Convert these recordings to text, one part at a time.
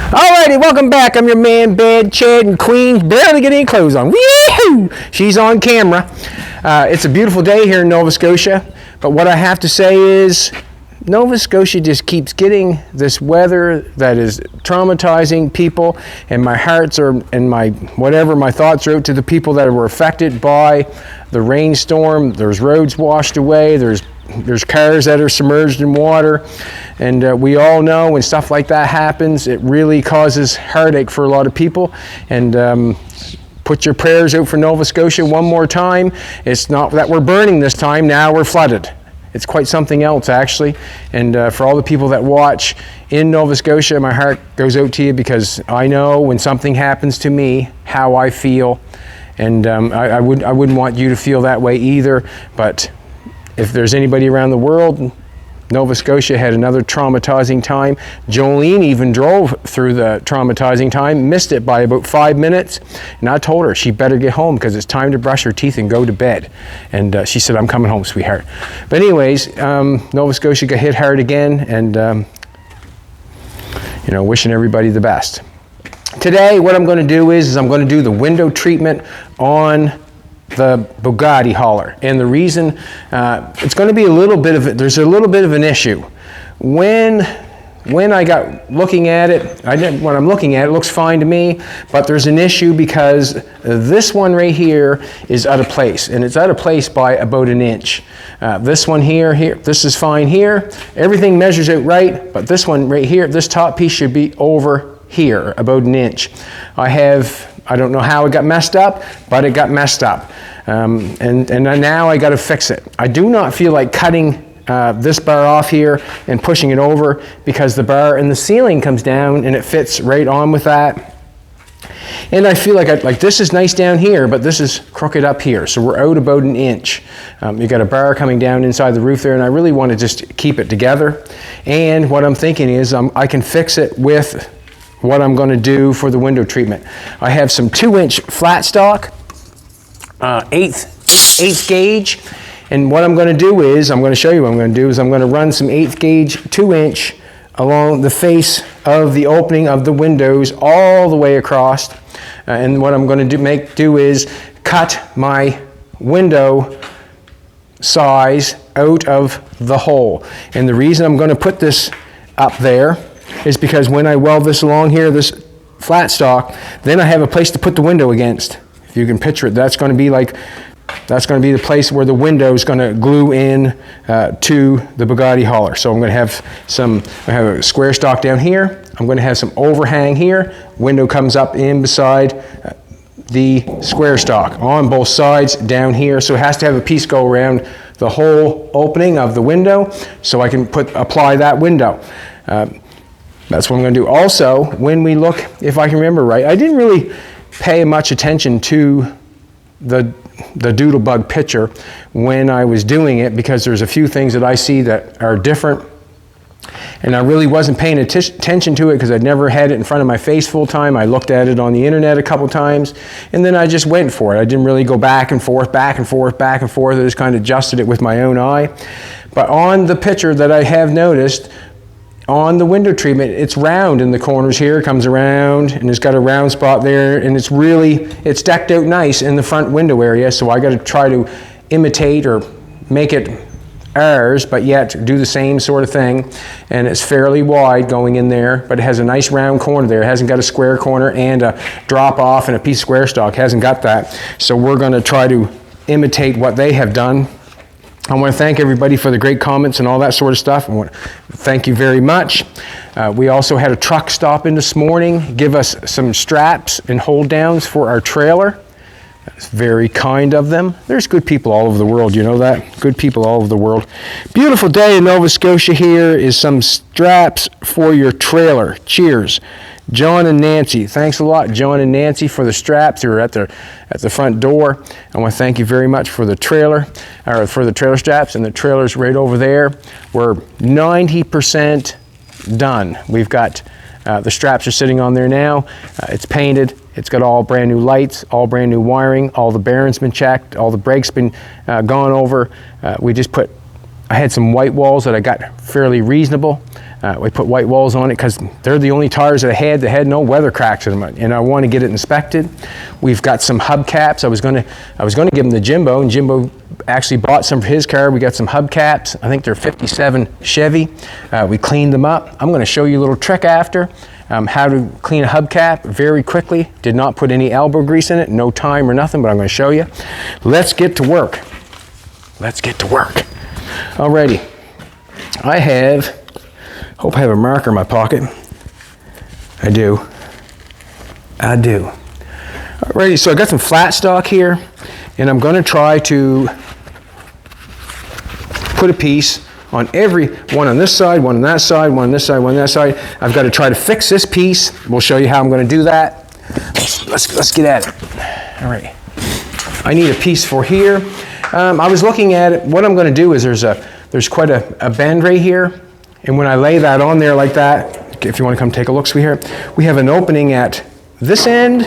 Alrighty, welcome back. I'm your man, Bad Chad, and Queen barely getting any clothes on. Woo! She's on camera. It's a beautiful day here in Nova Scotia, but what I have to say is Nova Scotia just keeps getting this weather that is traumatizing people, and my hearts are, and my thoughts are out to the people that were affected by the rainstorm. There's roads washed away, there's cars that are submerged in water, and we all know when stuff like that happens, it really causes heartache for a lot of people. And put your prayers out for Nova Scotia one more time. It's not that we're burning this time, now we're flooded. It's quite something else, actually. And for all the people that watch in Nova Scotia, my heart goes out to you, because I know when something happens to me, how I feel. And I wouldn't want you to feel that way either. But if there's anybody around the world, Nova Scotia had another traumatizing time. Jolene even drove through the traumatizing time, missed it by about 5 minutes, and I told her she better get home because it's time to brush her teeth and go to bed. And she said, "I'm coming home, sweetheart." But anyways, Nova Scotia got hit hard again, and wishing everybody the best. Today, what I'm going to do is I'm going to do the window treatment on the Bugatti hauler, and the reason it's going to be there's a little bit of an issue. When I got looking at it, when I'm looking at it, it looks fine to me, but there's an issue because this one right here is out of place, and it's out of place by about an inch. This one here, this is fine here. Everything measures out right, but this one right here, this top piece should be over here, about an inch. I don't know how it got messed up, but it got messed up. And now I got to fix it. I do not feel like cutting this bar off here and pushing it over, because the bar in the ceiling comes down and it fits right on with that. And I feel like this is nice down here, but this is crooked up here. So we're out about an inch. You got a bar coming down inside the roof there, and I really want to just keep it together. And what I'm thinking is I can fix it with what I'm going to do for the window treatment. I have some 2-inch flat stock, eighth gauge, and what I'm going to do is, I'm going to show you what I'm going to do is I'm going to run some 1/8 gauge 2-inch along the face of the opening of the windows all the way across. And what I'm going to do is cut my window size out of the hole. And the reason I'm going to put this up there is because when I weld this along here, this flat stock, then I have a place to put the window against. If you can picture it, that's going to be the place where the window is going to glue in to the Bugatti hauler. So I'm going to have I have a square stock down here. I'm going to have some overhang here. Window comes up in beside the square stock on both sides down here. So it has to have a piece go around the whole opening of the window so I can apply that window. That's what I'm going to do. Also, when we look, if I can remember right, I didn't really pay much attention to the Doodlebug picture when I was doing it, because there's a few things that I see that are different, and I really wasn't paying attention to it because I'd never had it in front of my face full time. I looked at it on the internet a couple times, and then I just went for it. I didn't really go back and forth. I just kind of adjusted it with my own eye. But on the picture that I have noticed, on the window treatment, it's round in the corners here, it comes around, and it's got a round spot there, and it's decked out nice in the front window area, so I got to try to imitate or make it ours, but yet do the same sort of thing. And it's fairly wide going in there, but it has a nice round corner there. It hasn't got a square corner and a drop off and a piece of square stock. It hasn't got that. So we're going to try to imitate what they have done. I want to thank everybody for the great comments and all that sort of stuff. I want to thank you very much. We also had a truck stop in this morning, give us some straps and hold downs for our trailer. That's very kind of them. There's good people all over the world, you know that? Good people all over the world. Beautiful day in Nova Scotia. Here is some straps for your trailer. Cheers. John and Nancy. Thanks a lot, John and Nancy, for the straps. They were at the front door. I want to thank you very much for the trailer straps, and the trailer's right over there. We're 90% done. We've got the straps are sitting on there now. It's painted. It's got all brand new lights, all brand new wiring. All the bearings been checked. All the brakes been gone over. I had some white walls that I got fairly reasonable. We put white walls on it because they're the only tires that I had that had no weather cracks in them, and I want to get it inspected. We've got some hubcaps. I was going to give them to Jimbo, and Jimbo actually bought some for his car. We got some hubcaps. I think they're 57 Chevy. We cleaned them up. I'm going to show you a little trick after. How to clean a hubcap very quickly. Did not put any elbow grease in it, no time or nothing, but I'm going to show you. Let's get to work. Let's get to work. Alrighty. Hope I have a marker in my pocket. I do. Alrighty, so I got some flat stock here, and I'm going to try to put a piece on every one on this side, one on that side, one on this side, one on that side. I've got to try to fix this piece. We'll show you how I'm going to do that. Let's get at it. All right. I need a piece for here. I was looking at it. What I'm going to do is there's quite a bend right here, and when I lay that on there like that, if you want to come take a look, sweetheart, we have an opening at this end,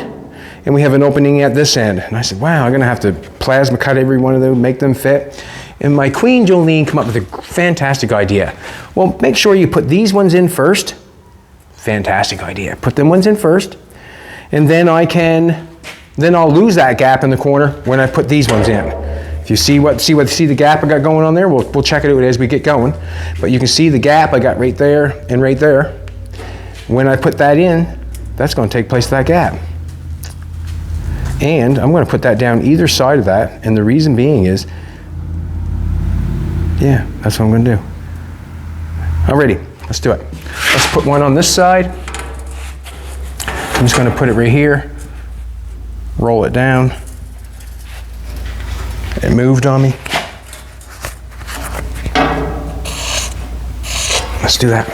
and we have an opening at this end. And I said, wow, I'm going to have to plasma cut every one of them, make them fit. And my queen Jolene came up with a fantastic idea. Well, make sure you put these ones in first. Fantastic idea. Put them ones in first, and then I'll lose that gap in the corner when I put these ones in. If you see the gap I got going on there, we'll check it out as we get going. But you can see the gap I got right there and right there. When I put that in, that's going to take place of that gap. And I'm going to put that down either side of that, and the reason being is, yeah, that's what I'm going to do. Alrighty, let's do it. Let's put one on this side. I'm just going to put it right here, roll it down. It moved on me. Let's do that.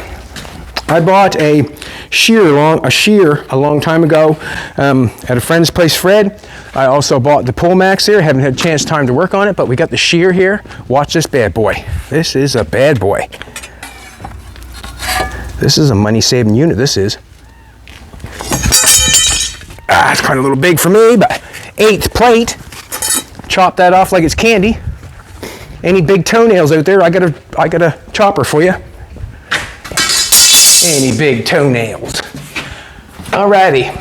I bought a shear a long time ago at a friend's place, Fred. I also bought the Pullmax here. Haven't had a chance time to work on it, but we got the shear here. Watch this bad boy. This is a bad boy. This is a money-saving unit, this is. It's kind of a little big for me, but 8th plate. Chop that off like it's candy. Any big toenails out there, I got a chopper for you. Any big toenails. Alrighty.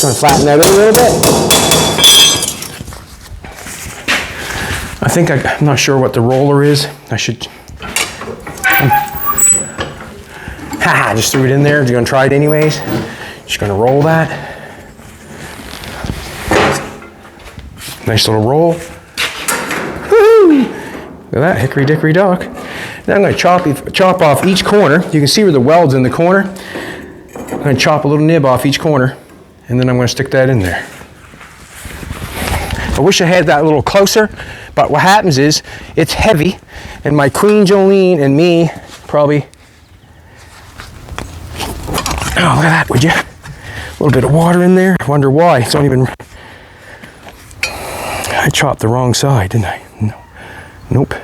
Gonna flatten that out a little bit. I'm not sure what the roller is. I should. Just threw it in there. You're gonna try it anyways. Just gonna roll that. Nice little roll. Woo-hoo! Look at that, hickory dickory dock. Now I'm going to chop off each corner. You can see where the weld's in the corner. I'm going to chop a little nib off each corner, and then I'm going to stick that in there. I wish I had that a little closer, but what happens is it's heavy, and my Queen Jolene and me probably. Oh, look at that, would you? A little bit of water in there. I wonder why. It's only been. I chopped the wrong side, didn't I? No. Nope.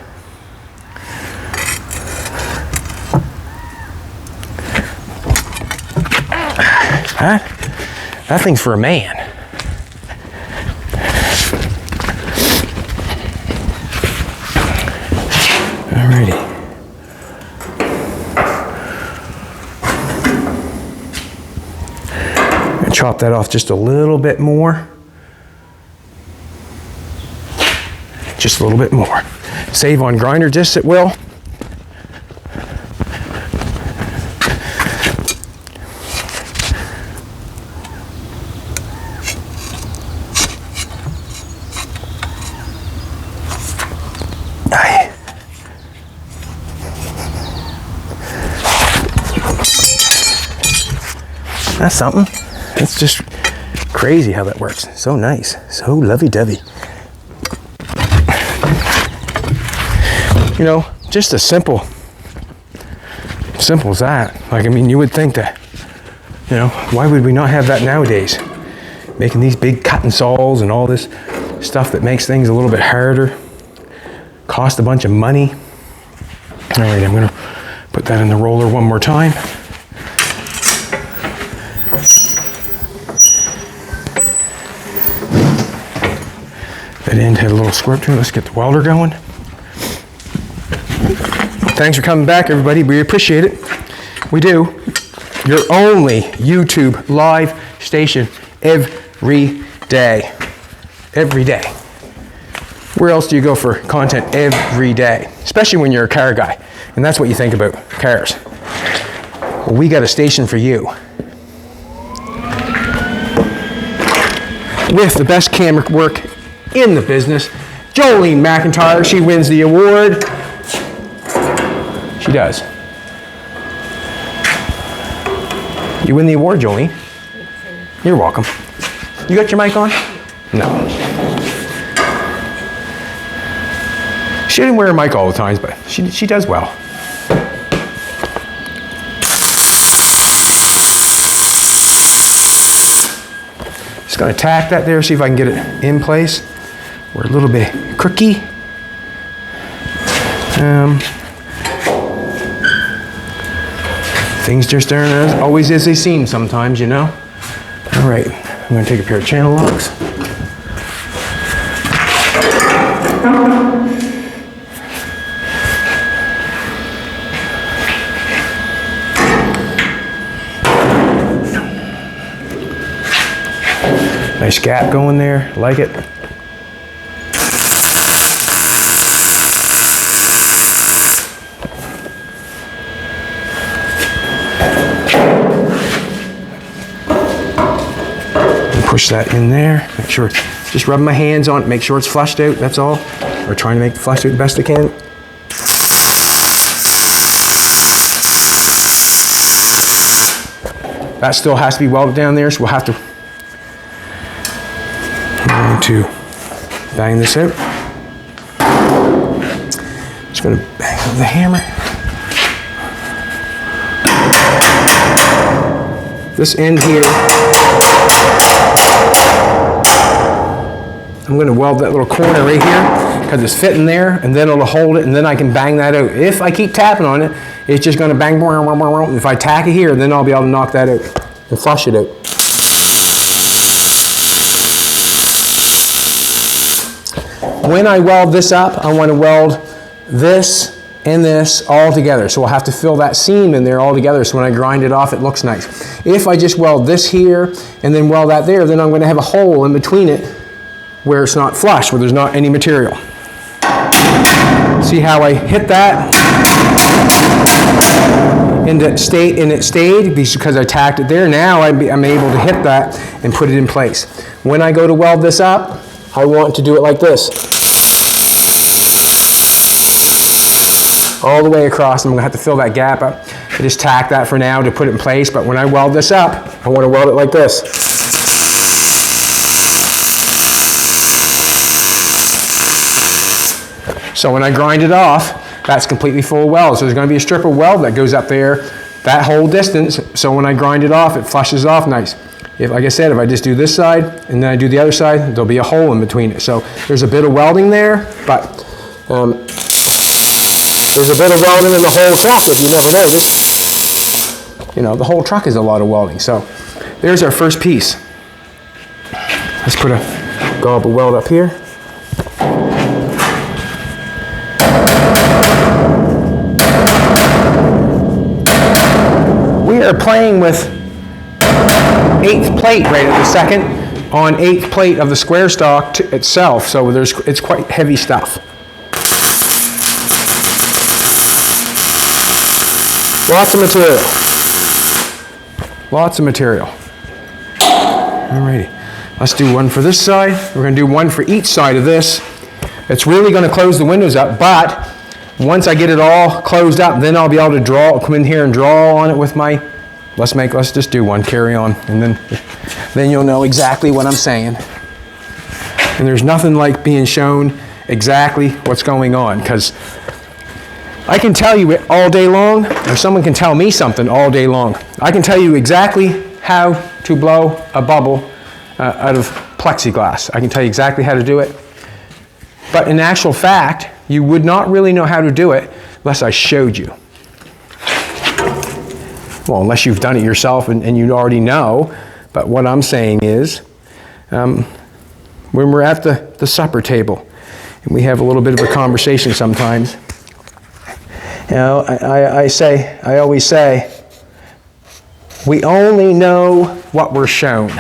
That thing's for a man. Alrighty. I'm gonna chop that off just a little bit more. Just a little bit more. Save on grinder discs, it will. That's something. It's just crazy how that works. So nice. So lovey-dovey. You know, just as simple as that. Like, I mean, you would think that, you know, why would we not have that nowadays? Making these big cutting saws and all this stuff that makes things a little bit harder. Cost a bunch of money. All right, I'm gonna put that in the roller one more time. That end had a little squirt to it. Let's get the welder going. Thanks for coming back, everybody. We appreciate it. We do. Your only YouTube live station every day. Every day. Where else do you go for content every day? Especially when you're a car guy. And that's what you think about cars. Well, we got a station for you. With the best camera work in the business, Jolene McIntyre. She wins the award. She does. You win the award, Jolene. You're welcome. You got your mic on? No. She didn't wear a mic all the time, but she does well. Just gonna tack that there, see if I can get it in place. We're a little bit crooky. Things just aren't always as they seem sometimes, you know? All right, I'm gonna take a pair of channel locks. Nice gap going there, like it. Push that in there, make sure, just rub my hands on it, make sure it's flushed out, that's all. We're trying to make it flushed out the best I can. That still has to be welded down there, so we'll have to, I'm going to bang this out. Just going to bang out the hammer. This end here, I'm going to weld that little corner right here because it's fitting there, and then it'll hold it, and then I can bang that out. If I keep tapping on it, it's just going to bang. If I tack it here, then I'll be able to knock that out and flush it out. When I weld this up, I want to weld this and this all together. So we'll have to fill that seam in there all together, so when I grind it off, it looks nice. If I just weld this here and then weld that there, then I'm going to have a hole in between it where it's not flush, where there's not any material. See how I hit that? And it stayed because I tacked it there. Now I'm able to hit that and put it in place. When I go to weld this up, I want to do it like this. All the way across. I'm going to have to fill that gap up. I just tack that for now to put it in place, but when I weld this up, I want to weld it like this. So when I grind it off, that's completely full weld. So there's going to be a strip of weld that goes up there that whole distance. So when I grind it off, it flushes off nice. If, like I said, if I just do this side and then I do the other side, there'll be a hole in between it. So there's a bit of welding there, but there's a bit of welding in the whole truck if you never noticed. You know, the whole truck is a lot of welding. So there's our first piece. Let's put a gob of weld up here. We are playing with 8th plate right at the second on 8th plate of the square stock itself, so it's quite heavy stuff. Lots of material. Lots of material. Alrighty, let's do one for this side. We're going to do one for each side of this. It's really going to close the windows up, but once I get it all closed up, then I'll be able to come in here and draw on it with my, let's just do one, carry on, and then you'll know exactly what I'm saying. And there's nothing like being shown exactly what's going on, because I can tell you it all day long, or someone can tell me something all day long. I can tell you exactly how to blow a bubble out of plexiglass. I can tell you exactly how to do it. But in actual fact, you would not really know how to do it unless I showed you. Well, unless you've done it yourself and you already know. But what I'm saying is, when we're at the supper table, and we have a little bit of a conversation sometimes, You know, I always say, we only know what we're shown.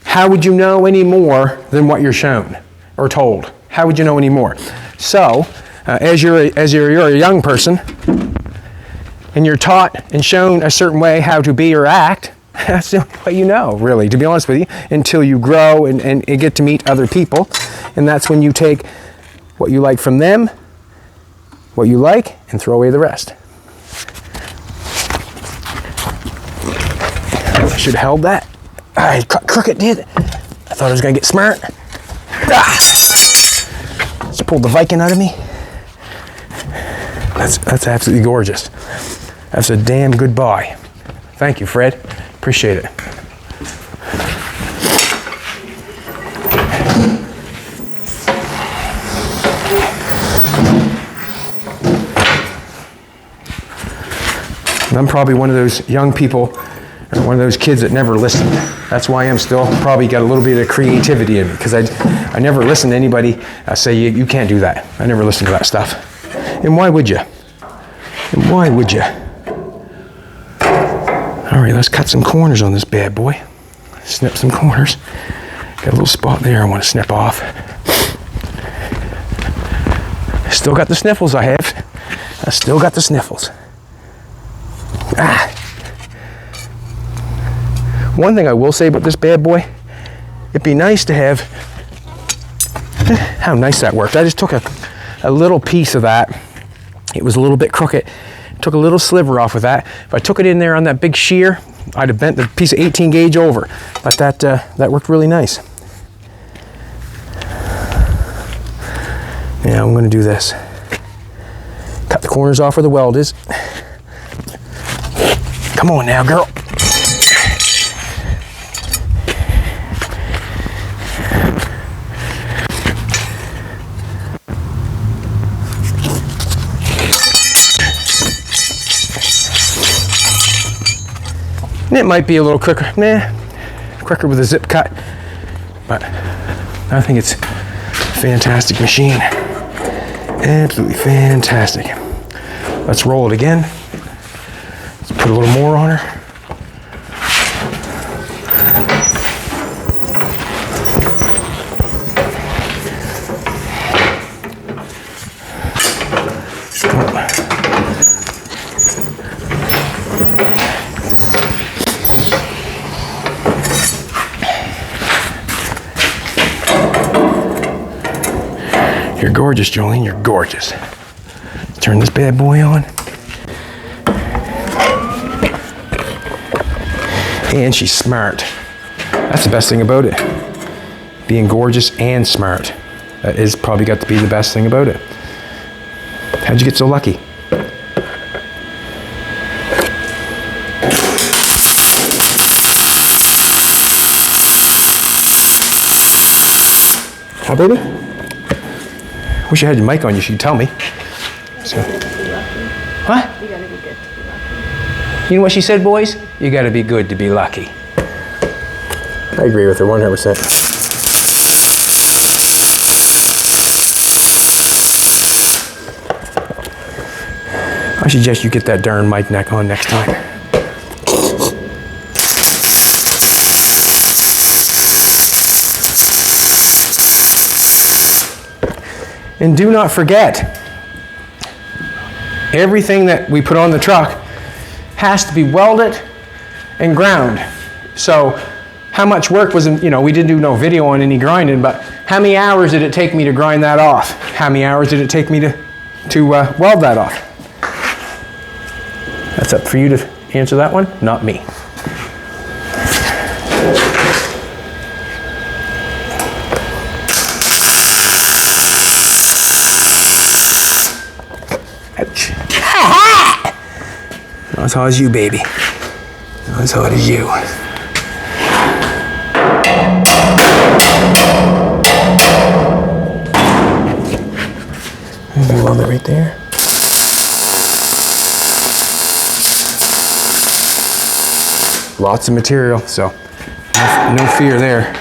How would you know any more than what you're shown or told? How would you know any more? So, as you're a young person, and you're taught and shown a certain way how to be or act, that's the only way you know, really, to be honest with you, until you grow and get to meet other people. And that's when you take what you like from them, what you like, and throw away the rest. I should have held that. I cut crooked, did. I thought I was going to get smart. Ah! Just pulled the Viking out of me. That's absolutely gorgeous. That's a damn good buy. Thank you, Fred. Appreciate it. And I'm probably one of those young people, or one of those kids that never listened. That's why I'm still probably got a little bit of creativity in me, because I never listened to anybody say, you can't do that. I never listened to that stuff. And why would you? And why would you? All right, let's cut some corners on this bad boy. Snip some corners. Got a little spot there I want to snip off. Still got the sniffles I have. I still got the sniffles. Ah. One thing I will say about this bad boy, it'd be nice to have, how nice that worked. I just took a little piece of that. It was a little bit crooked. Took a little sliver off with that. If I took it in there on that big shear, I'd have bent the piece of 18 gauge over. But that worked really nice. Now I'm going to do this. Cut the corners off where the weld is. Come on now, girl. And it might be a little quicker, quicker with a zip cut, but I think it's a fantastic machine. Absolutely fantastic. Let's roll it again. Let's put a little more on her. You're gorgeous, Jolene, you're gorgeous. Turn this bad boy on. And she's smart. That's the best thing about it. Being gorgeous and smart. That is probably got to be the best thing about it. How'd you get so lucky? Huh, baby? Wish I had your mic on, you should tell me. So. What? You gotta be good to be lucky. You know what she said, boys? You gotta be good to be lucky. I agree with her 100%. I suggest you get that darn mic neck on next time. And do not forget, everything that we put on the truck has to be welded and ground. So how much work was, we didn't do no video on any grinding, but how many hours did it take me to grind that off? How many hours did it take me to weld that off? That's up for you to answer that one, not me. Not as hot as you, baby. Not as hot as you. Maybe weld it right there. Lots of material, so no fear there.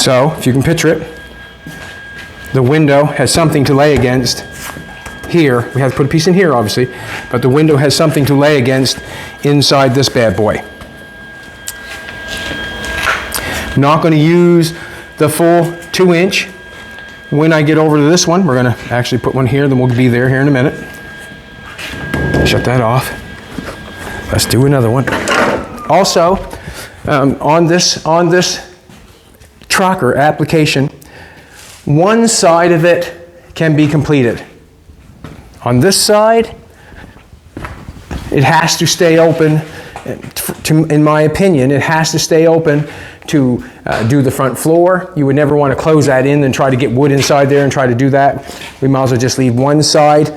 So, if you can picture it, the window has something to lay against here. We have to put a piece in here, obviously, but the window has something to lay against inside this bad boy. Not going to use the full 2-inch. When I get over to this one, we're going to actually put one here, then we'll be there here in a minute. Shut that off. Let's do another one. Also, on this truck or application, one side of it can be completed. On this side, it has to stay open. In my opinion, it has to stay open to do the front floor. You would never want to close that in and try to get wood inside there and try to do that. We might as well just leave one side,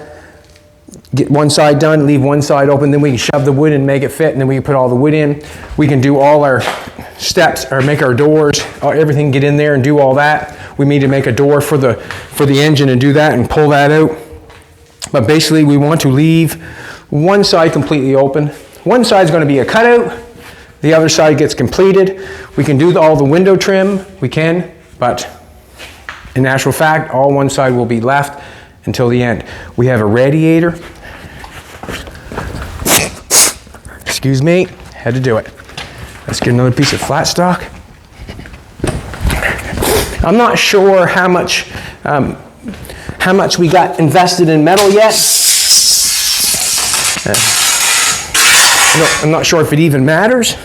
get one side done, leave one side open, then we can shove the wood in and make it fit, and then we can put all the wood in. We can do all our steps, or make our doors, everything get in there and do all that. We need to make a door for the engine and do that and pull that out. But basically we want to leave one side completely open. One side is going to be a cutout. The other side gets completed. We can do all the window trim, we can, but in actual fact, all one side will be left until the end. We have a radiator. Excuse me, had to do it. Let's get another piece of flat stock. I'm not sure how much we got invested in metal yet. I'm not sure if it even matters,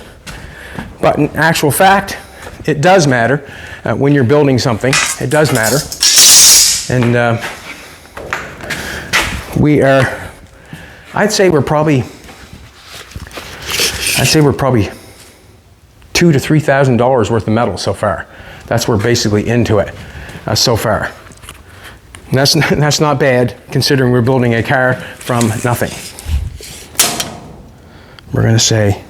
but in actual fact, it does matter when you're building something. It does matter, and I'd say we're probably $2,000 to $3,000 worth of metal so far. That's we're basically into it so far. And that's not bad considering we're building a car from nothing. We're going to say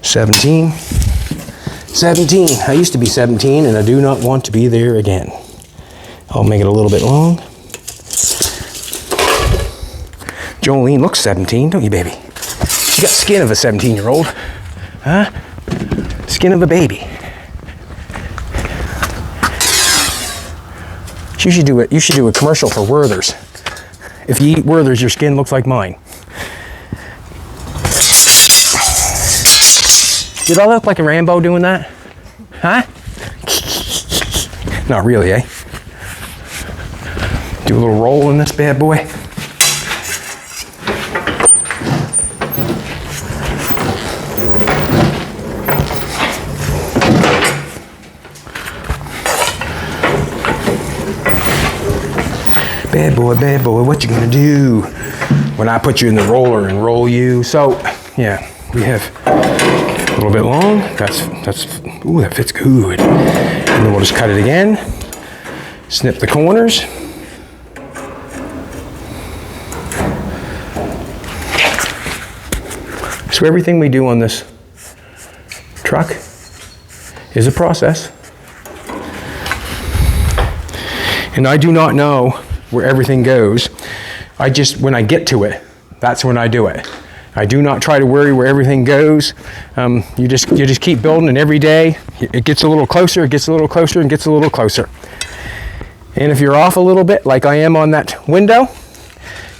17. 17. I used to be 17 and I do not want to be there again. I'll make it a little bit long. Jolene looks 17, don't you, baby? She got skin of a 17-year-old. Huh? Skin of a baby. You should do a commercial for Werther's. If you eat Werther's, your skin looks like mine. Did I look like a Rambo doing that? Huh? Not really, eh? Do a little roll in this bad boy. Bad boy, what you gonna do when I put you in the roller and roll you? So, yeah, we have a little bit long. Ooh, that fits good. And then we'll just cut it again. Snip the corners. So everything we do on this truck is a process. And I do not know where everything goes. When I get to it, that's when I do it. I do not try to worry where everything goes. You just keep building, and every day it gets a little closer, it gets a little closer, and gets a little closer. And if you're off a little bit, like I am on that window,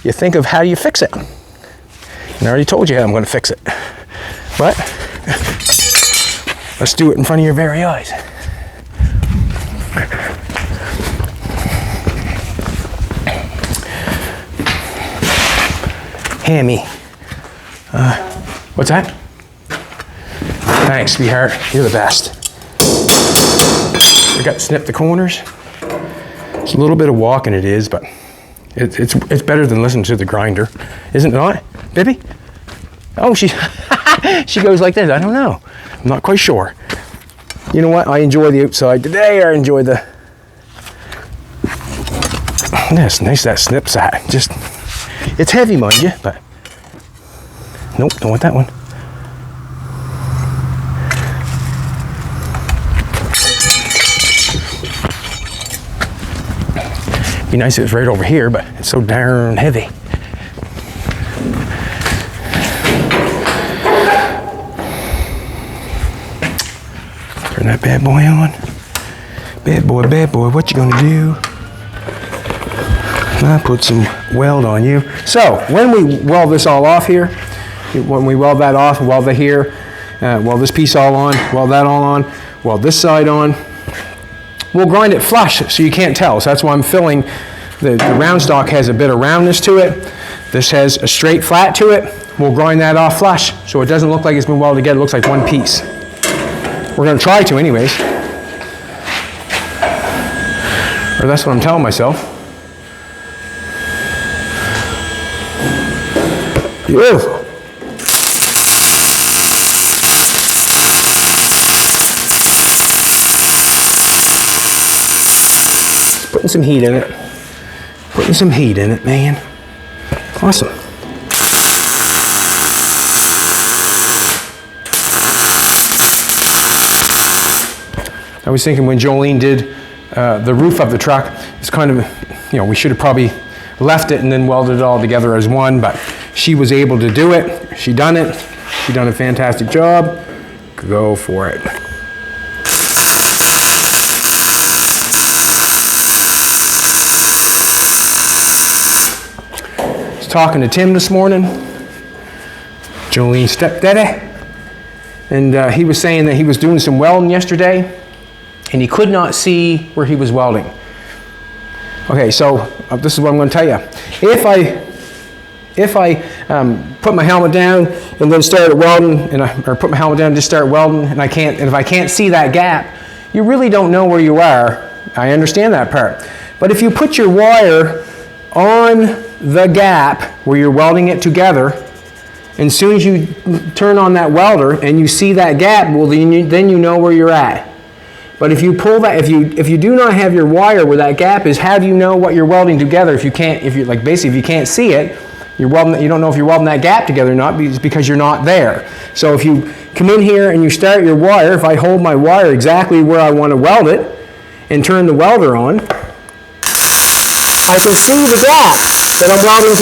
you think of how you fix it. And I already told you how I'm going to fix it. But let's do it in front of your very eyes. Hammy. What's that? Thanks, sweetheart. You're the best. We got to snip the corners. It's a little bit of walking, it is, but it's better than listening to the grinder, isn't it not, baby? Oh, she goes like this. I don't know. I'm not quite sure. You know what? I enjoy the outside today. I enjoy the. That's nice. That snips that. Just. It's heavy, mind you, but nope, don't want that one. Be nice if it was right over here, but it's so darn heavy. Turn that bad boy on. Bad boy, what you gonna do? I'll put some weld on you. So, when we weld this all off here, when we weld that off, weld it here, weld this piece all on, weld that all on, weld this side on, we'll grind it flush so you can't tell. So that's why I'm filling, the round stock has a bit of roundness to it. This has a straight flat to it. We'll grind that off flush so it doesn't look like it's been welded together, it looks like one piece. We're gonna try to anyways. Or that's what I'm telling myself. Beautiful. Putting some heat in it. Putting some heat in it, man. Awesome. I was thinking when Jolene did the roof of the truck, it's kind of, you know, we should have probably left it and then welded it all together as one, but she was able to do it. She done it. She done a fantastic job. Go for it. I was talking to Tim this morning, Jolene's stepdaddy, and he was saying that he was doing some welding yesterday and he could not see where he was welding. Okay, so this is what I'm going to tell you. If I put my helmet down and then start welding, or put my helmet down and just start welding, and if I can't see that gap, you really don't know where you are. I understand that part. But if you put your wire on the gap where you're welding it together, and as soon as you turn on that welder and you see that gap, well, then you know where you're at. But if you pull that, if you do not have your wire where that gap is, how do you know what you're welding together? If you can't see it, you don't know if you're welding that gap together or not because you're not there. So if you come in here and you start your wire, if I hold my wire exactly where I want to weld it and turn the welder on, I can see the gap that I'm welding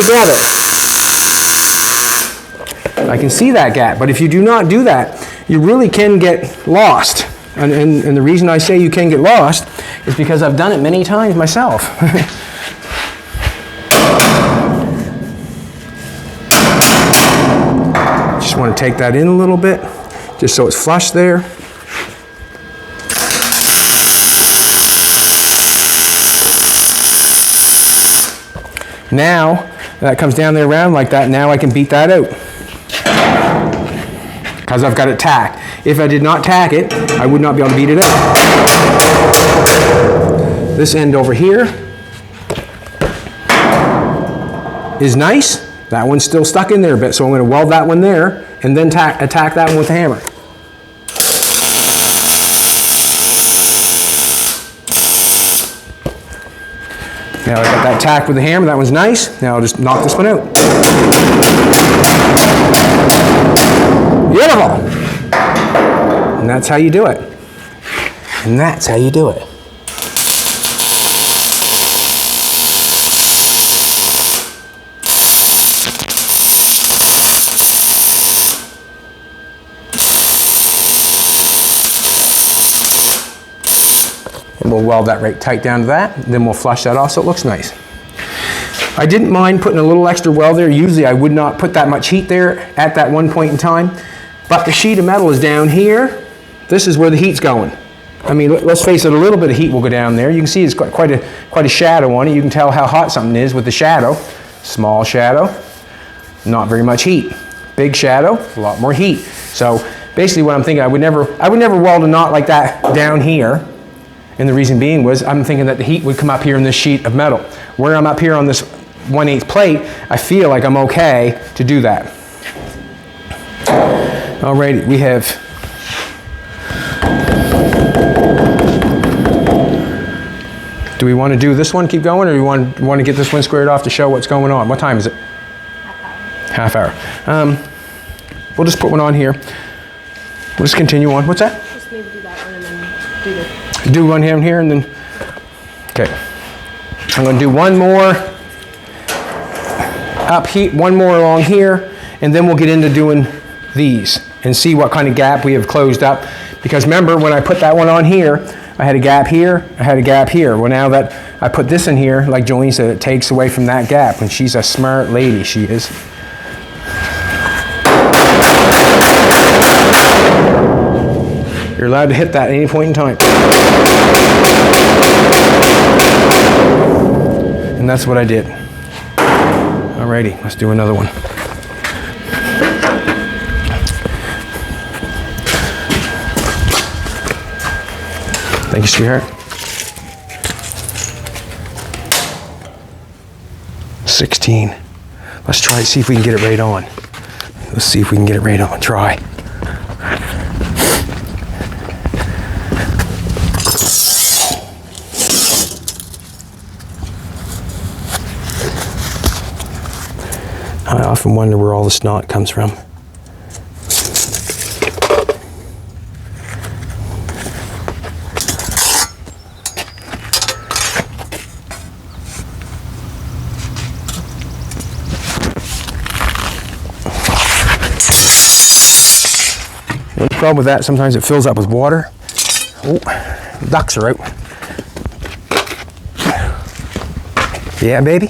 together. I can see that gap, but if you do not do that, you really can get lost. And the reason I say you can get lost is because I've done it many times myself. Just want to take that in a little bit, just so it's flush there. Now, that comes down there around like that, now I can beat that out. Because I've got it tacked. If I did not tack it, I would not be able to beat it out. This end over here is nice. That one's still stuck in there a bit, so I'm going to weld that one there and then attack that one with a hammer. Now I got that tacked with the hammer, that one's nice. Now I'll just knock this one out. Beautiful! And that's how you do it. And that's how you do it. And we'll weld that right tight down to that. Then we'll flush that off so it looks nice. I didn't mind putting a little extra weld there. Usually I would not put that much heat there at that one point in time. But the sheet of metal is down here. This is where the heat's going. I mean, let's face it, a little bit of heat will go down there. You can see it's got quite a shadow on it. You can tell how hot something is with the shadow. Small shadow, not very much heat. Big shadow, a lot more heat. So basically what I'm thinking, I would never weld a knot like that down here. And the reason being was I'm thinking that the heat would come up here in this sheet of metal. Where I'm up here on this 1/8 plate, I feel like I'm okay to do that. Alrighty, we have do we want to do this one, keep going, or do we want to get this one squared off to show what's going on? What time is it? Half hour. We'll just put one on here. We'll just continue on. What's that? Just maybe do that one and then do this. Do one here and then, okay. I'm going to do one more up here, one more along here, and then we'll get into doing these and see what kind of gap we have closed up. Because remember, when I put that one on here, I had a gap here, I had a gap here. Well, now that I put this in here, like Jolene said, it takes away from that gap, and she's a smart lady, she is. You're allowed to hit that at any point in time. And that's what I did. Alrighty, let's do another one. Thank you, sweetheart. 16. Let's try to see if we can get it right on. Let's see if we can get it right on. Try. I often wonder where all the snot comes from. The only problem with that, sometimes it fills up with water. Oh, ducks are out. Yeah, baby.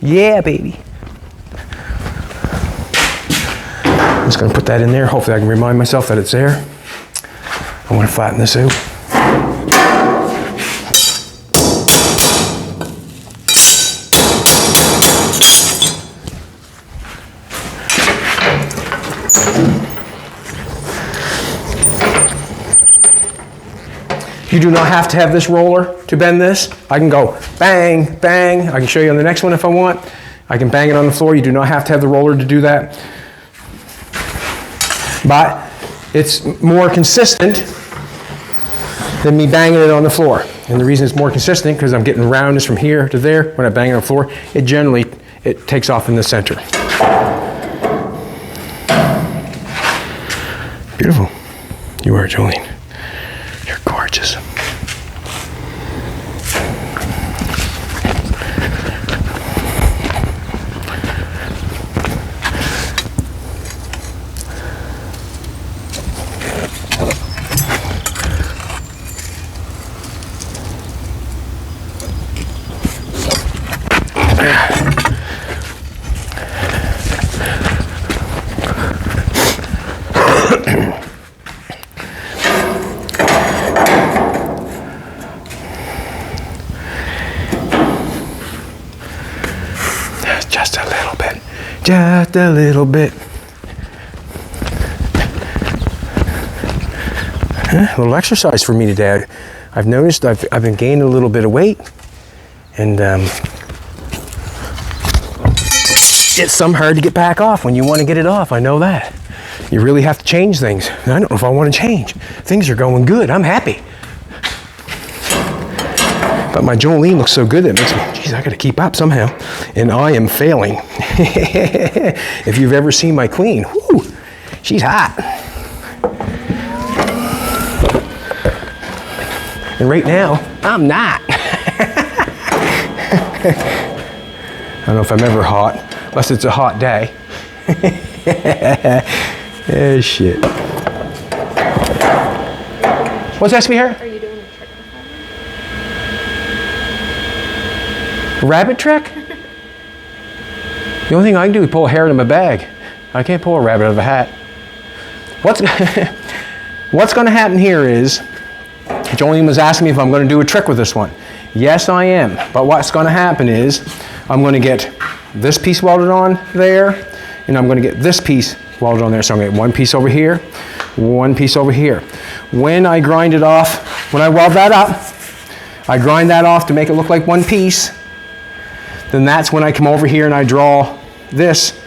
Yeah, baby. I'm just going to put that in there. Hopefully I can remind myself that it's there. I want to flatten this out. You do not have to have this roller to bend this. I can go bang, bang. I can show you on the next one if I want. I can bang it on the floor. You do not have to have the roller to do that. But it's more consistent than me banging it on the floor. And the reason it's more consistent, because I'm getting roundness from here to there. When I bang it on the floor, it takes off in the center. Beautiful. You are, Jolene. You're gorgeous. Just a little bit. A little exercise for me today. I've noticed I've been gaining a little bit of weight, and it's some hard to get back off when you want to get it off. I know that. You really have to change things. And I don't know if I want to change. Things are going good. I'm happy. But my Jolene looks so good that it makes me, geez, I got to keep up somehow. And I am failing. If you've ever seen my queen, whoo, she's hot. And right now, I'm not. I don't know if I'm ever hot, unless it's a hot day. Eh, shit. What's that, sweetheart? Are you doing a trick with that? Rabbit trick? The only thing I can do is pull a hair out of my bag. I can't pull a rabbit out of a hat. What's going to happen here is, Jolene was asking me if I'm going to do a trick with this one. Yes, I am. But what's going to happen is, I'm going to get this piece welded on there, and I'm going to get this piece welded on there. So I'm going to get one piece over here, one piece over here. When I grind it off, when I weld that up, I grind that off to make it look like one piece. Then that's when I come over here and I draw this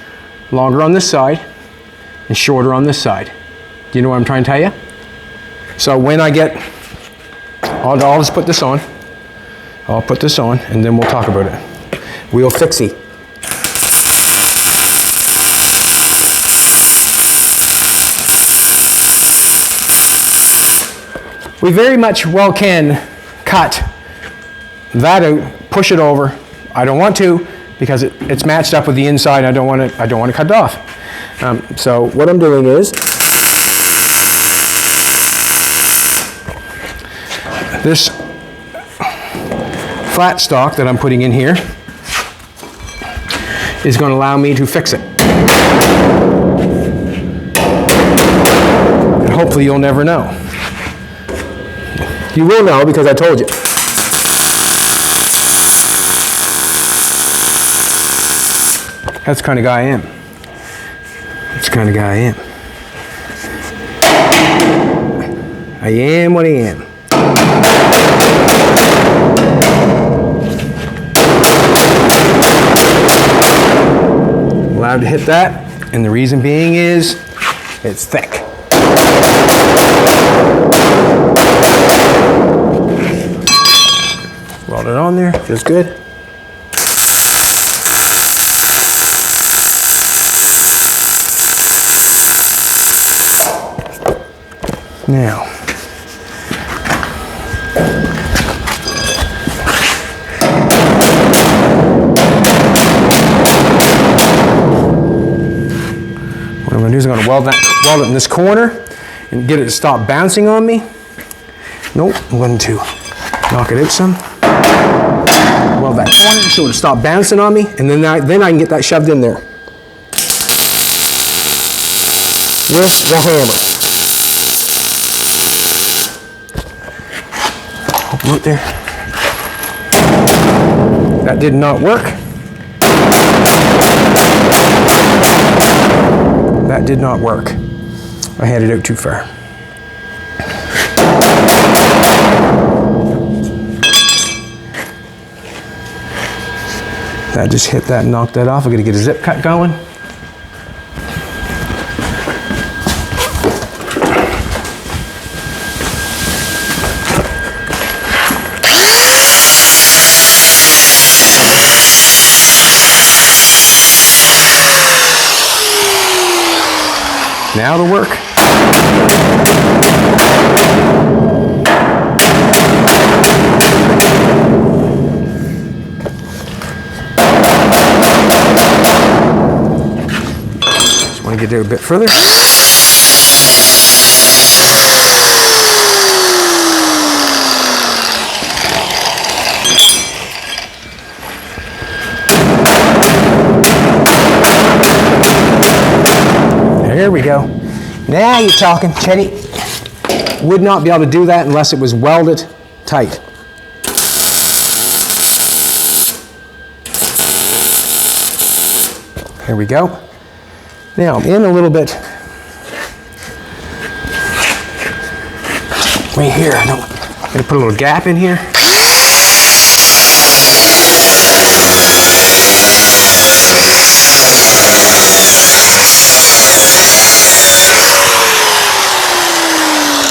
longer on this side and shorter on this side. Do you know what I'm trying to tell you? So when I get, I'll just put this on. I'll put this on and then we'll talk about it. Wheel fixie. We very much well can cut that out, push it over. I don't want to because it's matched up with the inside. I don't want to cut it off. So what I'm doing is This flat stock that I'm putting in here is going to allow me to fix it. And hopefully you'll never know. You will know because I told you. That's the kind of guy I am. That's the kind of guy I am. I am what I am. Allowed to hit that, and the reason being is it's thick. Weld it on there, feels good. Now, what I'm going to do is I'm going to weld it in this corner and get it to stop bouncing on me. Nope, I'm going to knock it out some. Weld that corner so it'll stop bouncing on me, and then I can get that shoved in there with the hammer. Look there. That did not work. That did not work. I had it out too far. That just hit that and knocked that off. I'm going to get a zip cut going. Now to work. Just want to get it a bit further. There we go. Now you're talking, Chetty. Would not be able to do that unless it was welded tight. Here we go. Now I'm in a little bit right here. I'm going to put a little gap in here.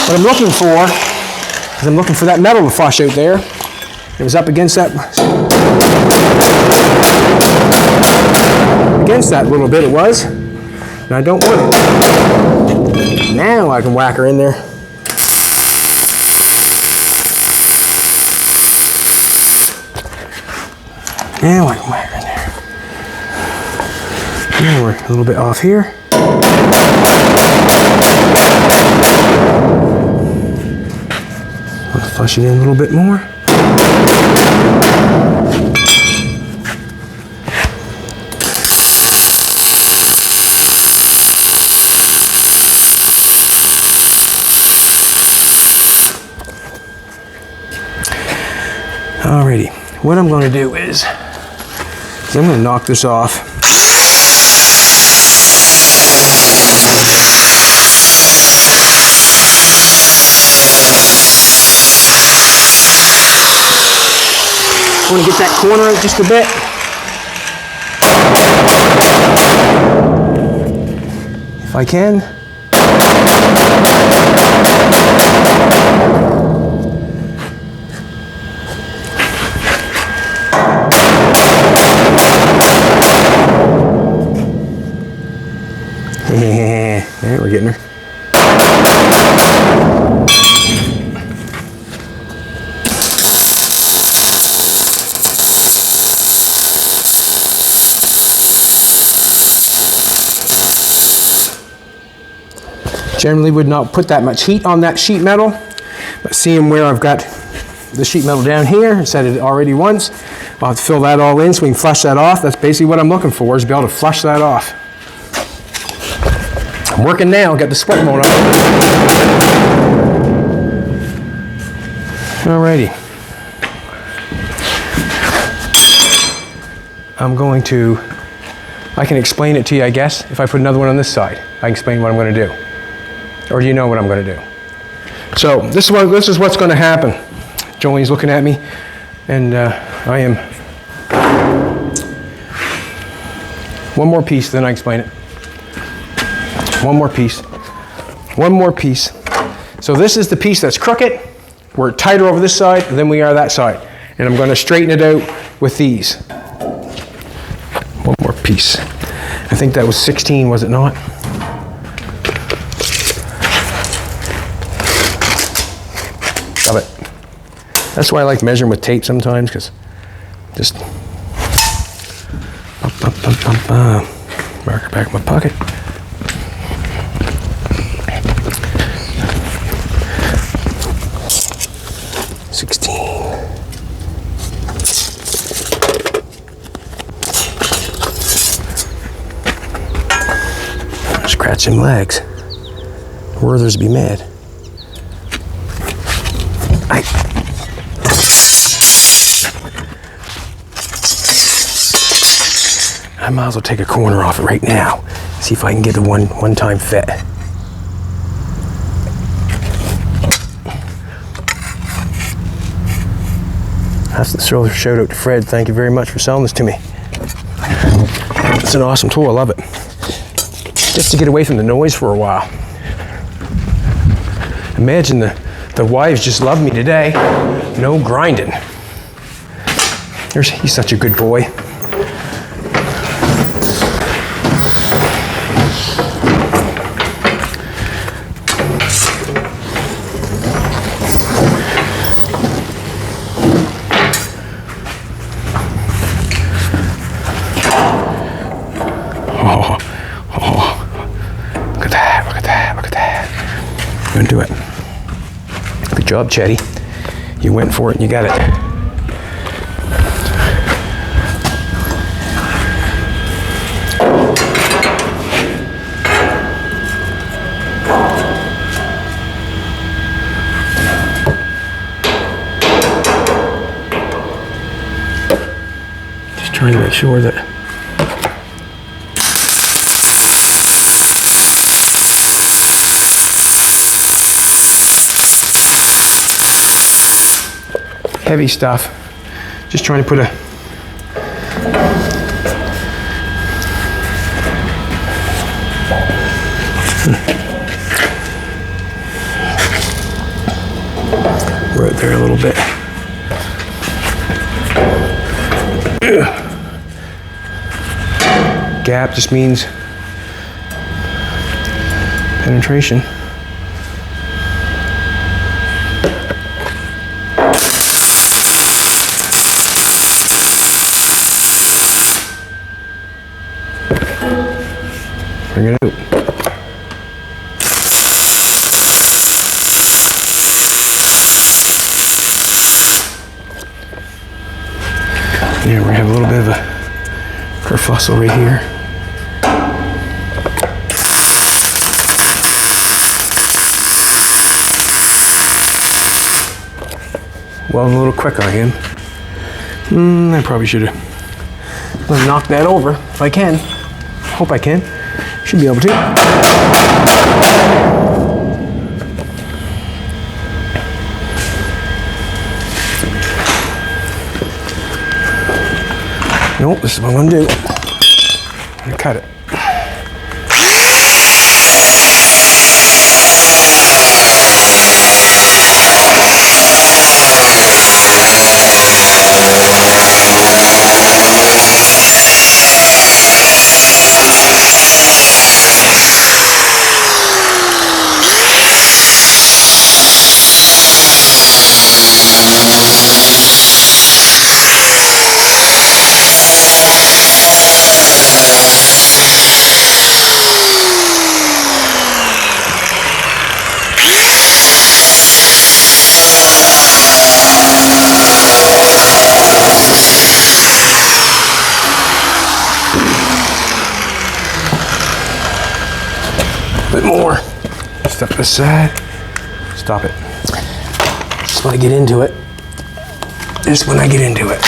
What I'm looking for is I'm looking for that metal to flush out there. It was up against that little bit it was, and I don't want it. Now I can whack her in there. Now I can whack her in there. Now we're a little bit off here. Flush it in a little bit more. Alrighty, what I'm going to do is I'm going to knock this off. I want to get that corner out just a bit. If I can. There, we're getting her. Generally would not put that much heat on that sheet metal, but seeing where I've got the sheet metal down here. I said it already once. I'll have to fill that all in so we can flush that off. That's basically what I'm looking for, is to be able to flush that off. I'm working now, got the sweat mode on. Alrighty. I'm going to, I can explain it to you, I guess, if I put another one on this side. I can explain what I'm going to do. Or do you know what I'm going to do? So this is what's going to happen. Jolene's looking at me, and I am. One more piece, then I explain it. One more piece. One more piece. So this is the piece that's crooked. We're tighter over this side than we are that side. And I'm going to straighten it out with these. One more piece. I think that was 16, was it not? Got it. That's why I like measuring with tape sometimes, because just marker back in my pocket. Scratch him legs. Werthers be mad. I might as well take a corner off it right now. See if I can get a one-time fit. That's the shout out to Fred. Thank you very much for selling this to me. It's an awesome tool. I love it. Just to get away from the noise for a while. Imagine the wives just love me today. No grinding. He's such a good boy. Do it. Good job, Chetty. You went for it and you got it. Just trying to make sure that heavy stuff. Just trying to put a right there a little bit. Gap just means penetration. Bring it out. Yeah, we're gonna have a little bit of a kerfuffle right here. Welding a little quick on him. I probably should have knocked that over if I can. Hope I can. Should be able to. Nope, this is what I'm going to do. I'm going to cut it. bit more. Step this side. Stop it. Just want to get into it. Just when I get into it.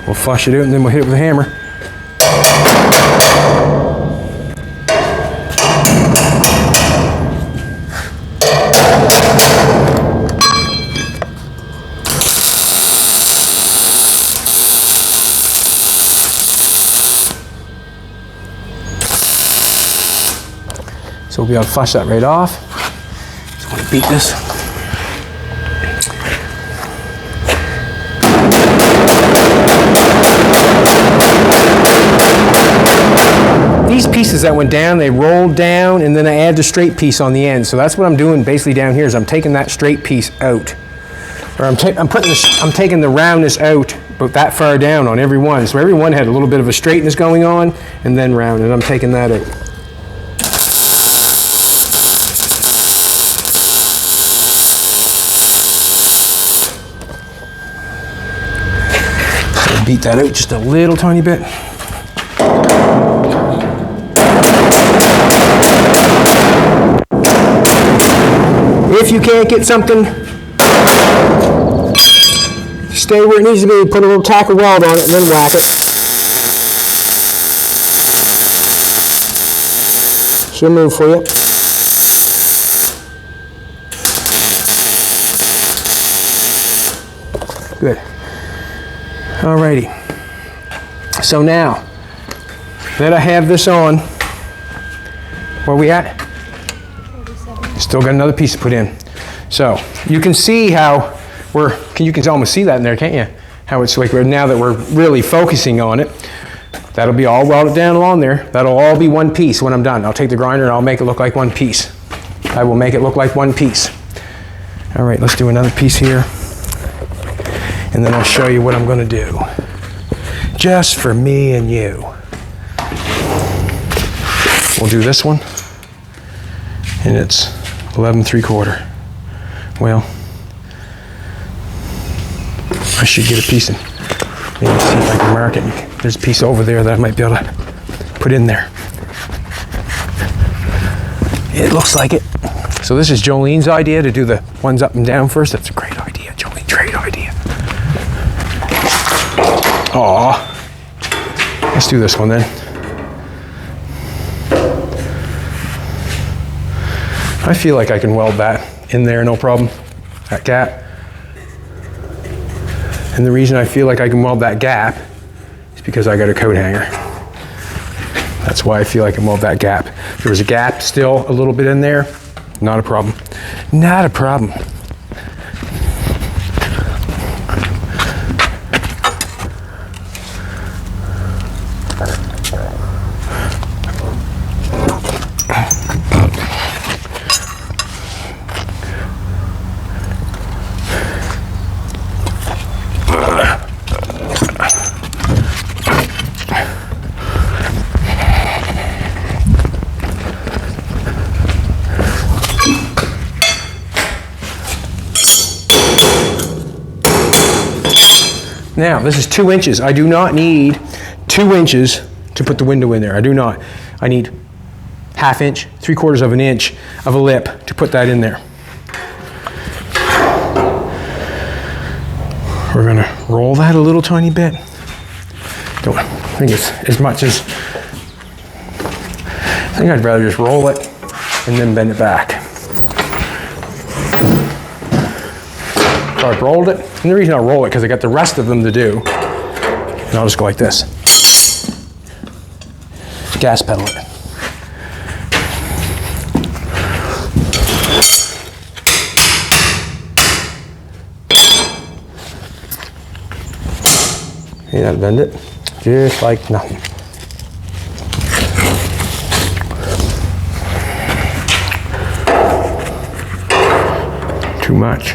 We'll flush it out and then we'll hit it with a hammer. So we'll be able to flush that right off. Just want to beat this. These pieces that went down, they rolled down, and then I add the straight piece on the end. So that's what I'm doing basically down here is I'm taking that straight piece out. Or I'm taking the roundness out about that far down on every one. So every one had a little bit of a straightness going on and then round, and I'm taking that out. So beat that out just a little tiny bit. If you can't get something stay where it needs to be, put a little tack of weld on it and then whack it. Should move for you. Good. Alrighty. So now that I have this on, where we at? Still got another piece to put in. So you can see how you can almost see that in there, can't you? How it's like now that we're really focusing on it. That'll be all welded down along there. That'll all be one piece when I'm done. I'll take the grinder and I'll make it look like one piece. I will make it look like one piece. All right, let's do another piece here. And then I'll show you what I'm gonna do. Just for me and you. We'll do this one. And it's 11 3/4. Well, I should get a piece in. Maybe see if I can mark it. There's a piece over there that I might be able to put in there. It looks like it. So this is Jolene's idea to do the ones up and down first. That's a great idea, Jolene, great idea. Aw. Let's do this one then. I feel like I can weld that in there, no problem, that gap. And the reason I feel like I can weld that gap is because I got a coat hanger. That's why I feel like I can weld that gap. If there was a gap still a little bit in there, not a problem. Not a problem. Now, this is 2 inches. I do not need 2 inches to put the window in there. I do not. I need 1/2 inch, 3/4 of an inch of a lip to put that in there. We're gonna roll that a little tiny bit. Don't think it's as much as, I think I'd rather just roll it and then bend it back. So I've rolled it, and the reason I roll it because I got the rest of them to do, and I'll just go like this. Gas pedal it. See that, bend it, just like nothing. Too much.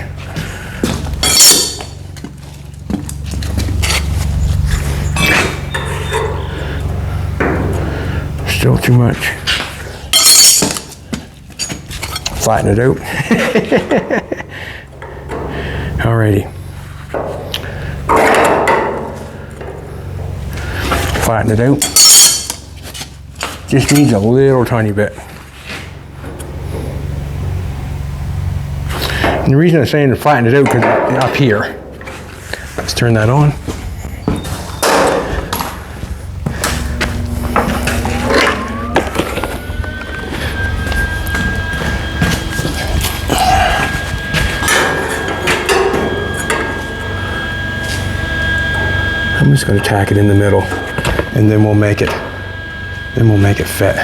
Still too much. Flatten it out. Alrighty. Flatten it out. Just needs a little tiny bit. And the reason I'm saying to flatten it out because up here. Let's turn that on. I'm just going to tack it in the middle, and then we'll make it fit.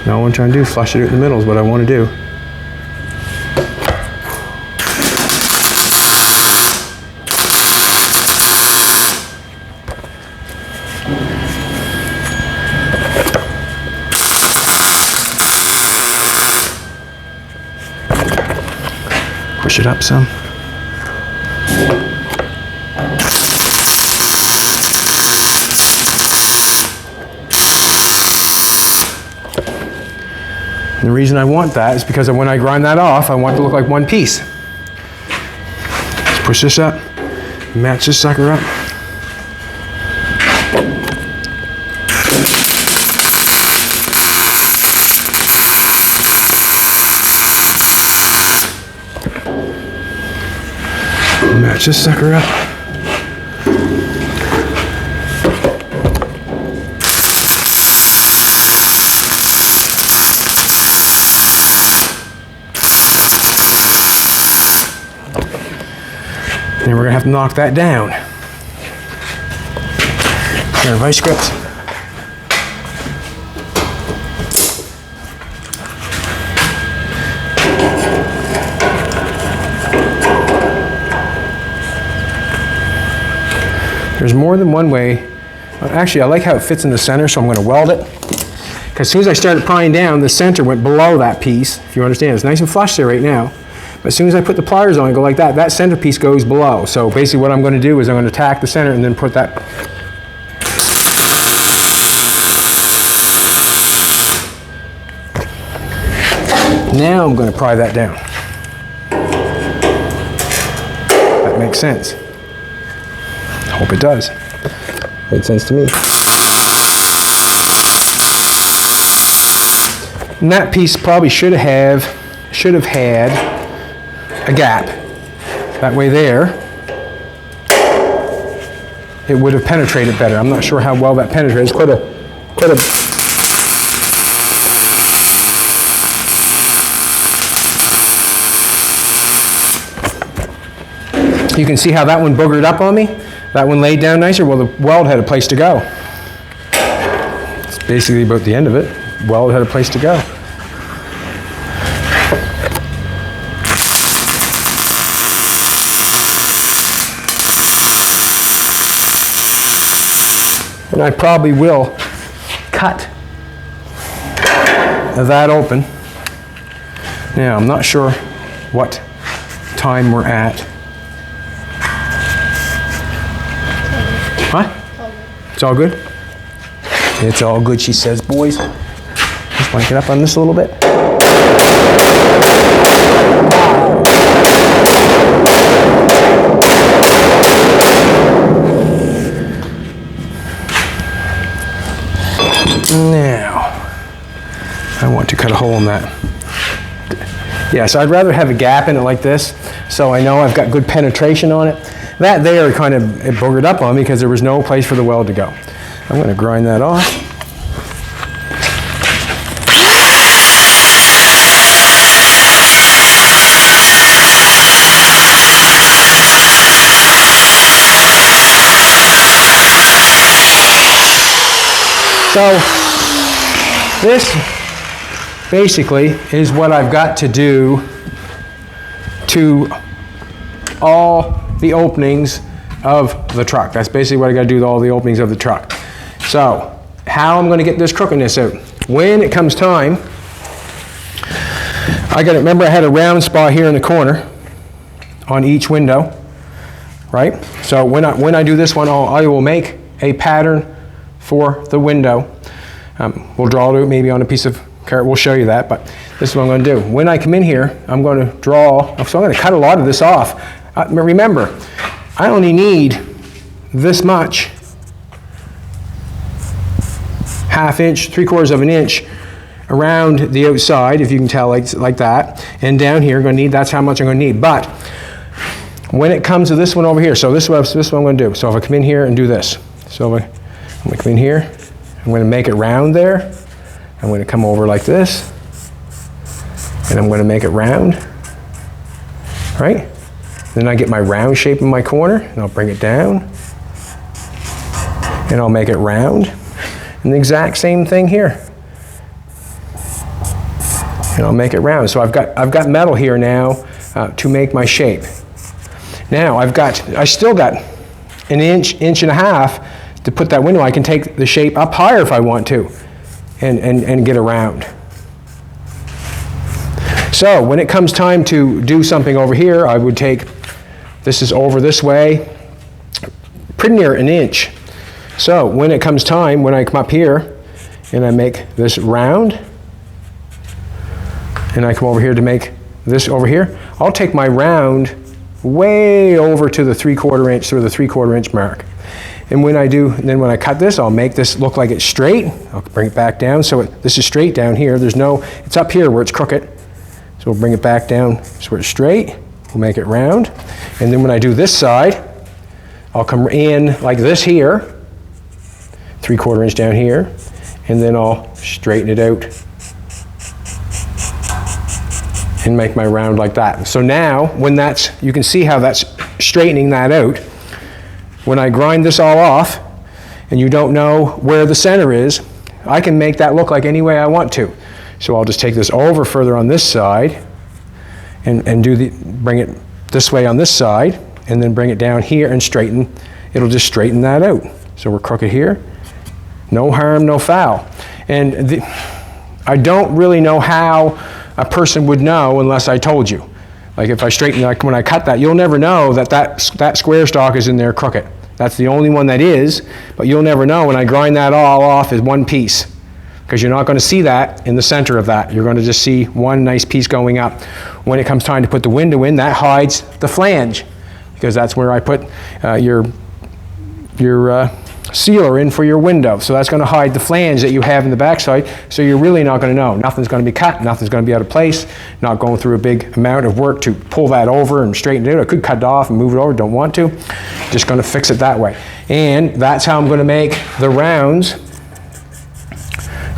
Now what I'm trying to do is flush it out in the middle is what I want to do. Push it up some. And the reason I want that is because when I grind that off, I want it to look like one piece. Let's push this up, match this sucker up. Match this sucker up. Then we're gonna have to knock that down. Pair of vice grips. There's more than one way. Actually, I like how it fits in the center, so I'm going to weld it. Because as soon as I started prying down, the center went below that piece, if you understand. It's nice and flush there right now. But as soon as I put the pliers on and go like that, that center piece goes below. So basically what I'm going to do is I'm going to tack the center and then put that. Now I'm going to pry that down. That makes sense. Hope it does. Made sense to me. And that piece probably should have had a gap. That way there, it would have penetrated better. I'm not sure how well that penetrated. It's quite a. You can see how that one boogered up on me. That one laid down nicer. Well, the weld had a place to go. It's basically about the end of it. Weld had a place to go. And I probably will cut that open. Now, I'm not sure what time we're at. Huh? It's all good? It's all good, she says, boys. Just want to get up on this a little bit. Now, I want to cut a hole in that. Yeah, so I'd rather have a gap in it like this, so I know I've got good penetration on it. That there kind of it boogered up on me because there was no place for the weld to go. I'm going to grind that off. So this basically is what I've got to do to all the openings of the truck. That's basically what I got to do with all the openings of the truck. So how I'm going to get this crookedness out? When it comes time, I got to remember I had a round spot here in the corner on each window, right? So when I do this one, I will make a pattern for the window. We'll draw it maybe on a piece of card. We'll show you that, but this is what I'm going to do. When I come in here, I'm going to draw. So I'm going to cut a lot of this off. Remember, I only need this much, 1/2 inch, 3/4 of an inch around the outside, if you can tell, like that. And down here, I'm going to need, that's how much I'm going to need. But when it comes to this one over here, so this is what I'm going to do. So if I come in here and do this, so I'm going to come in here, I'm going to make it round there. I'm going to come over like this, and I'm going to make it round, right? Then I get my round shape in my corner, and I'll bring it down, and I'll make it round. And the exact same thing here. And I'll make it round. So I've got metal here now to make my shape. Now I still got an inch, 1.5 inches to put that window. I can take the shape up higher if I want to, and get around. So when it comes time to do something over here, I would take, this is over this way, pretty near an inch. So when it comes time, when I come up here and I make this round, and I come over here to make this over here, I'll take my round way over to the 3/4 inch, through the 3/4 inch mark. And when I cut this, I'll make this look like it's straight. I'll bring it back down so this is straight down here. It's up here where it's crooked. So we'll bring it back down so it's straight. We'll make it round. And then when I do this side, I'll come in like this here, 3/4 inch down here, and then I'll straighten it out and make my round like that. So now, you can see how that's straightening that out. When I grind this all off, and you don't know where the center is, I can make that look like any way I want to. So I'll just take this over further on this side, and bring it this way on this side, and then bring it down here and straighten. It'll just straighten that out. So we're crooked here. No harm, no foul. And I don't really know how a person would know unless I told you. Like if I straighten, like when I cut that, you'll never know that square stock is in there crooked. That's the only one that is, but you'll never know when I grind that all off as one piece, because you're not going to see that in the center of that. You're going to just see one nice piece going up. When it comes time to put the window in, that hides the flange, because that's where I put your sealer in for your window. So that's going to hide the flange that you have in the backside, so you're really not going to know. Nothing's going to be cut, nothing's going to be out of place, not going through a big amount of work to pull that over and straighten it out. I could cut it off and move it over, don't want to. Just going to fix it that way. And that's how I'm going to make the rounds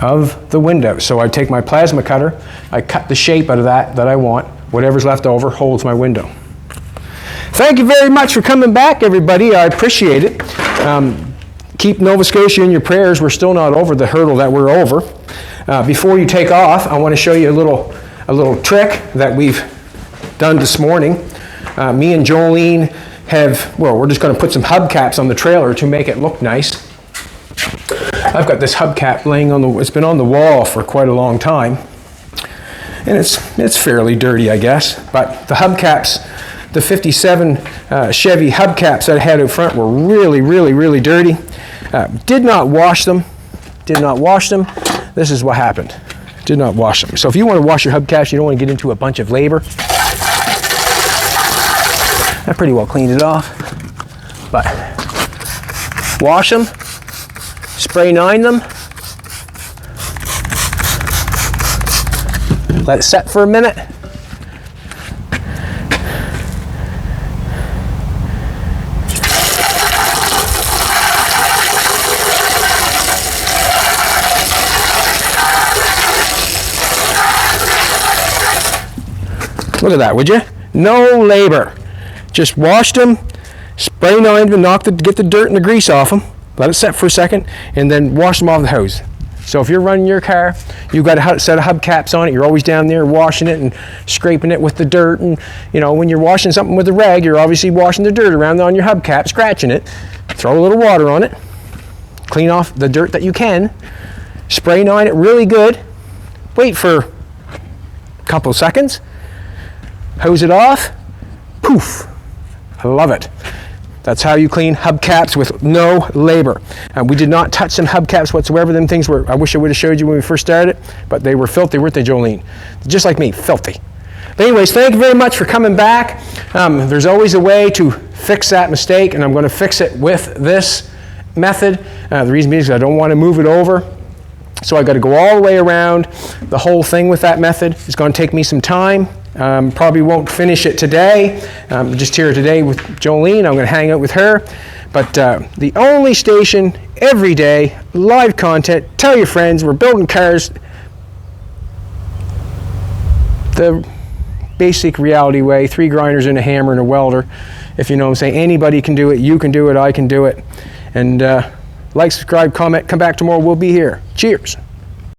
of the window. So I take my plasma cutter, I cut the shape out of that I want. Whatever's left over holds my window. Thank you very much for coming back, everybody. I appreciate it. Keep Nova Scotia in your prayers. We're still not over the hurdle that we're over. Before you take off, I want to show you a little trick that we've done this morning. Me and Jolene we're just going to put some hubcaps on the trailer to make it look nice. I've got this hubcap laying it's been on the wall for quite a long time. And it's fairly dirty, I guess. But the hubcaps, the 57 Chevy hubcaps that I had out front were really, really, really dirty. Did not wash them. This is what happened. Did not wash them. So if you want to wash your hubcaps, you don't want to get into a bunch of labor. I pretty well cleaned it off. But wash them, spray 9 them, let it set for a minute. Look at that, would you? No labor. Just washed them, spray 9 them, get the dirt and the grease off them, let it set for a second, and then wash them off the hose. So if you're running your car, you've got a set of hubcaps on it, you're always down there washing it and scraping it with the dirt, and you know, when you're washing something with a rag, you're obviously washing the dirt around on your hubcap, scratching it. Throw a little water on it, clean off the dirt that you can, spray on it really good, wait for a couple seconds, hose it off, poof. I love it. That's how you clean hubcaps with no labor. We did not touch some hubcaps whatsoever. Them things were, I wish I would have showed you when we first started, but they were filthy, weren't they, Jolene? Just like me, filthy. But anyways, thank you very much for coming back. There's always a way to fix that mistake, and I'm going to fix it with this method. The reason being is I don't want to move it over. So I've got to go all the way around the whole thing with that method. It's going to take me some time. Probably won't finish it today. Just here today with Jolene. I'm going to hang out with her. But the only station every day, live content. Tell your friends we're building cars the basic reality way. 3 grinders and a hammer and a welder. If you know what I'm saying. Anybody can do it. You can do it. I can do it. And like, subscribe, comment. Come back tomorrow. We'll be here. Cheers.